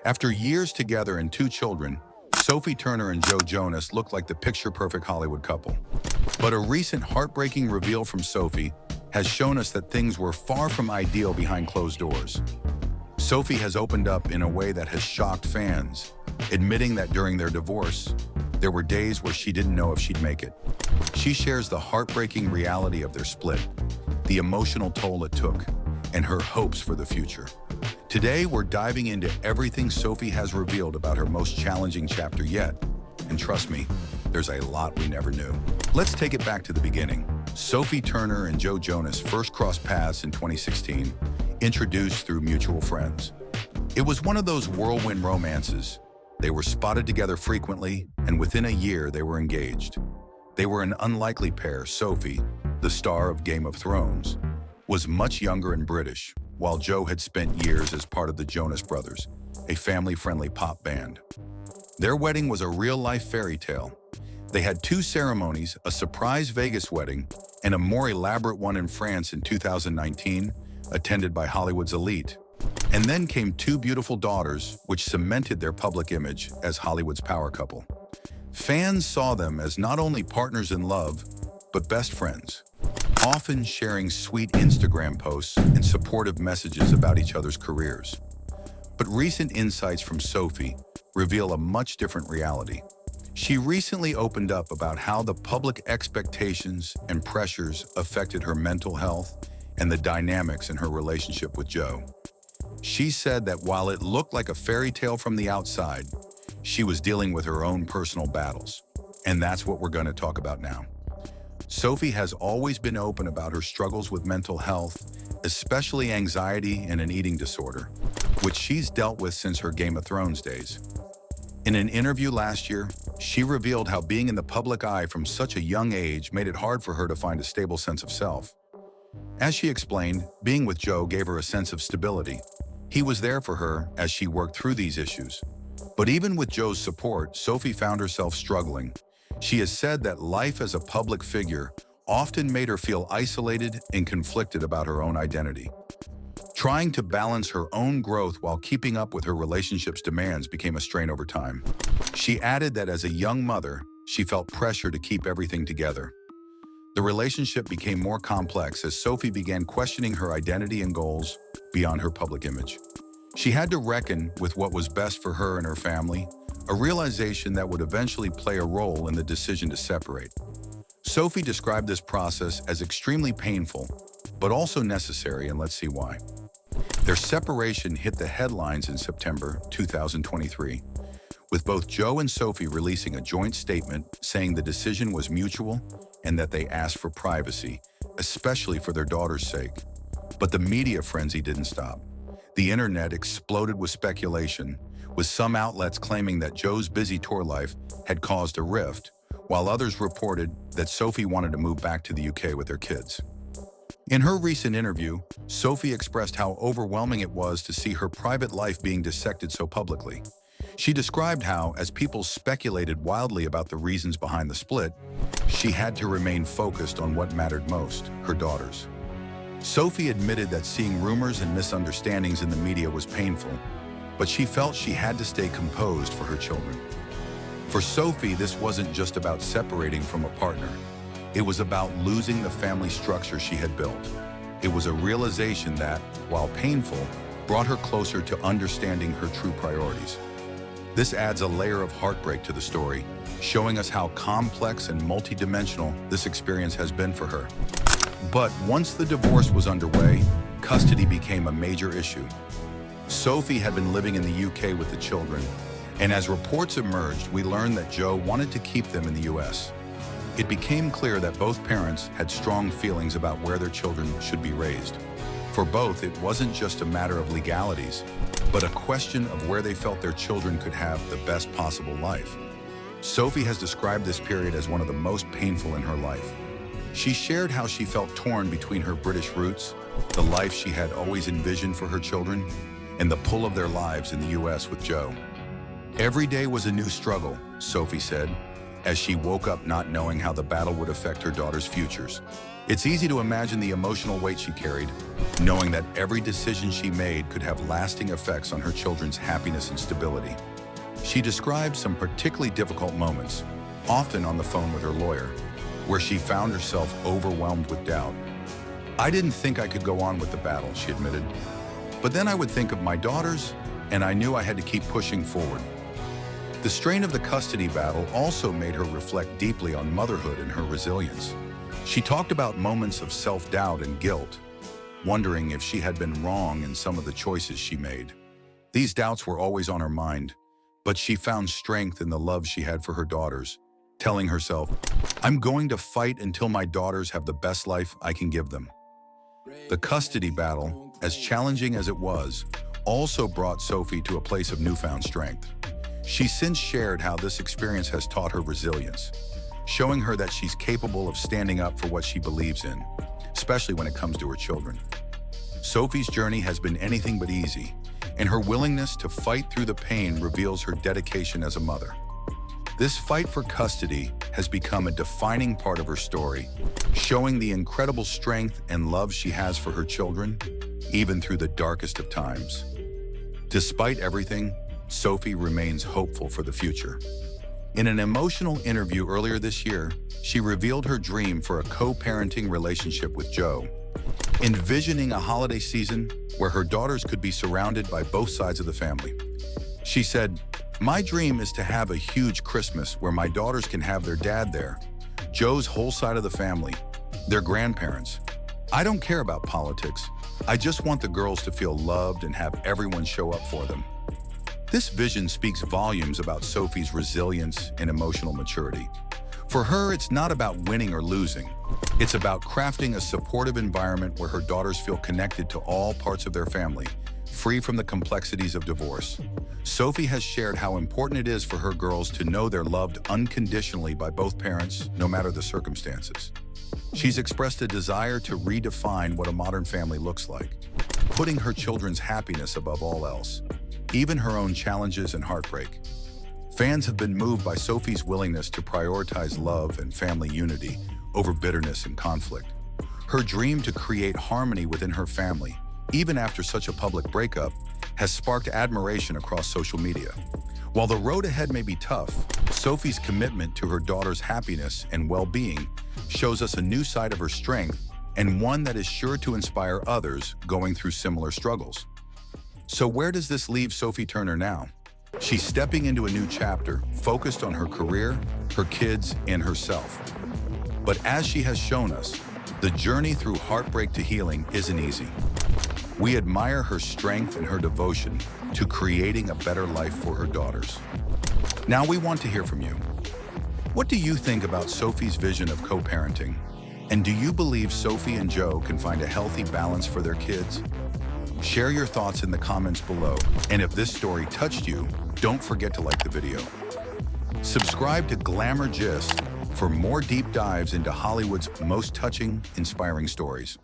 After years together and two children, Sophie Turner and Joe Jonas looked like the picture-perfect Hollywood couple. But a recent heartbreaking reveal from Sophie has shown us that things were far from ideal behind closed doors. Sophie has opened up in a way that has shocked fans, admitting that during their divorce, there were days where she didn't know if she'd make it. She shares the heartbreaking reality of their split, the emotional toll it took, and her hopes for the future. Today, we're diving into everything Sophie has revealed about her most challenging chapter yet. And trust me, there's a lot we never knew. Let's take it back to the beginning. Sophie Turner and Joe Jonas first crossed paths in 2016, introduced through mutual friends. It was one of those whirlwind romances. They were spotted together frequently, and within a year, they were engaged. They were an unlikely pair. Sophie, the star of Game of Thrones, was much younger and British, while Joe had spent years as part of the Jonas Brothers, a family-friendly pop band. Their wedding was a real-life fairy tale. They had two ceremonies, a surprise Vegas wedding, and a more elaborate one in France in 2019, attended by Hollywood's elite. And then came two beautiful daughters, which cemented their public image as Hollywood's power couple. Fans saw them as not only partners in love, but best friends, often sharing sweet Instagram posts and supportive messages about each other's careers. But recent insights from Sophie reveal a much different reality. She recently opened up about how the public expectations and pressures affected her mental health and the dynamics in her relationship with Joe. She said that while it looked like a fairy tale from the outside, she was dealing with her own personal battles. And that's what we're going to talk about now. Sophie has always been open about her struggles with mental health, especially anxiety and an eating disorder, which she's dealt with since her Game of Thrones days. In an interview last year, she revealed how being in the public eye from such a young age made it hard for her to find a stable sense of self. As she explained, being with Joe gave her a sense of stability. He was there for her as she worked through these issues. But even with Joe's support, Sophie found herself struggling. She has said that life as a public figure often made her feel isolated and conflicted about her own identity. Trying to balance her own growth while keeping up with her relationship's demands became a strain over time. She added that as a young mother, she felt pressure to keep everything together. The relationship became more complex as Sophie began questioning her identity and goals beyond her public image. She had to reckon with what was best for her and her family, a realization that would eventually play a role in the decision to separate. Sophie described this process as extremely painful, but also necessary, and let's see why. Their separation hit the headlines in September 2023, with both Joe and Sophie releasing a joint statement saying the decision was mutual and that they asked for privacy, especially for their daughter's sake. But the media frenzy didn't stop. The internet exploded with speculation, with some outlets claiming that Joe's busy tour life had caused a rift, while others reported that Sophie wanted to move back to the UK with their kids. In her recent interview, Sophie expressed how overwhelming it was to see her private life being dissected so publicly. She described how, as people speculated wildly about the reasons behind the split, she had to remain focused on what mattered most, her daughters. Sophie admitted that seeing rumors and misunderstandings in the media was painful, but she felt she had to stay composed for her children. For Sophie, this wasn't just about separating from a partner. It was about losing the family structure she had built. It was a realization that, while painful, brought her closer to understanding her true priorities. This adds a layer of heartbreak to the story, showing us how complex and multidimensional this experience has been for her. But once the divorce was underway, custody became a major issue. Sophie had been living in the UK with the children, and as reports emerged, we learned that Joe wanted to keep them in the US. It became clear that both parents had strong feelings about where their children should be raised. For both, it wasn't just a matter of legalities, but a question of where they felt their children could have the best possible life. Sophie has described this period as one of the most painful in her life. She shared how she felt torn between her British roots, the life she had always envisioned for her children, and the pull of their lives in the US with Joe. Every day was a new struggle, Sophie said, as she woke up not knowing how the battle would affect her daughter's futures. It's easy to imagine the emotional weight she carried, knowing that every decision she made could have lasting effects on her children's happiness and stability. She described some particularly difficult moments, often on the phone with her lawyer, where she found herself overwhelmed with doubt. "I didn't think I could go on with the battle," she admitted. "But then I would think of my daughters, and I knew I had to keep pushing forward." The strain of the custody battle also made her reflect deeply on motherhood and her resilience. She talked about moments of self-doubt and guilt, wondering if she had been wrong in some of the choices she made. These doubts were always on her mind, but she found strength in the love she had for her daughters, telling herself, "I'm going to fight until my daughters have the best life I can give them." The custody battle, as challenging as it was, also brought Sophie to a place of newfound strength. She's since shared how this experience has taught her resilience, showing her that she's capable of standing up for what she believes in, especially when it comes to her children. Sophie's journey has been anything but easy, and her willingness to fight through the pain reveals her dedication as a mother. This fight for custody has become a defining part of her story, showing the incredible strength and love she has for her children, even through the darkest of times. Despite everything, Sophie remains hopeful for the future. In an emotional interview earlier this year, she revealed her dream for a co-parenting relationship with Joe, envisioning a holiday season where her daughters could be surrounded by both sides of the family. She said, "My dream is to have a huge Christmas where my daughters can have their dad there, Joe's whole side of the family, their grandparents. I don't care about politics. I just want the girls to feel loved and have everyone show up for them." This vision speaks volumes about Sophie's resilience and emotional maturity. For her, it's not about winning or losing. It's about crafting a supportive environment where her daughters feel connected to all parts of their family, free from the complexities of divorce. Sophie has shared how important it is for her girls to know they're loved unconditionally by both parents, no matter the circumstances. She's expressed a desire to redefine what a modern family looks like, putting her children's happiness above all else, even her own challenges and heartbreak. Fans have been moved by Sophie's willingness to prioritize love and family unity over bitterness and conflict. Her dream to create harmony within her family, even after such a public breakup, has sparked admiration across social media. While the road ahead may be tough, Sophie's commitment to her daughter's happiness and well-being shows us a new side of her strength, and one that is sure to inspire others going through similar struggles. So where does this leave Sophie Turner now? She's stepping into a new chapter, focused on her career, her kids, and herself. But as she has shown us, the journey through heartbreak to healing isn't easy. We admire her strength and her devotion to creating a better life for her daughters. Now we want to hear from you. What do you think about Sophie's vision of co-parenting? And do you believe Sophie and Joe can find a healthy balance for their kids? Share your thoughts in the comments below. And if this story touched you, don't forget to like the video. Subscribe to Glamour Gist for more deep dives into Hollywood's most touching, inspiring stories.